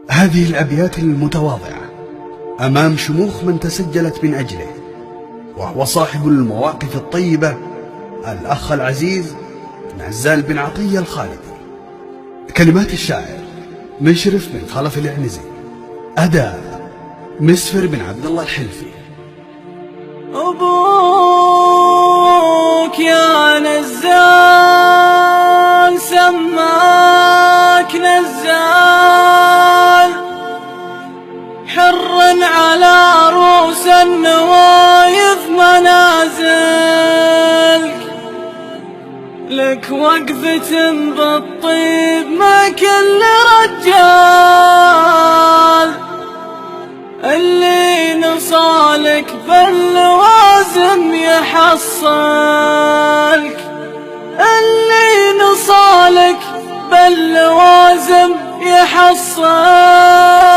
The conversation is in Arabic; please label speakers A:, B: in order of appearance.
A: هذه الأبيات المتواضعة أمام شموخ من تسجلت من أجله، وهو صاحب المواقف الطيبة الأخ العزيز نزال بن عطية الخالدي. كلمات الشاعر مشرف بن خلف العنزي، أداء مسفر بن عبد الله الحلفي.
B: أبوك يا نزال سماك نزال، حرا على رؤوس النوايف منازلك، لك وقفة بالطيب ما كل رجال، اللي نصالك باللوازم يحصلك، اللي نصالك باللوازم يحصلك.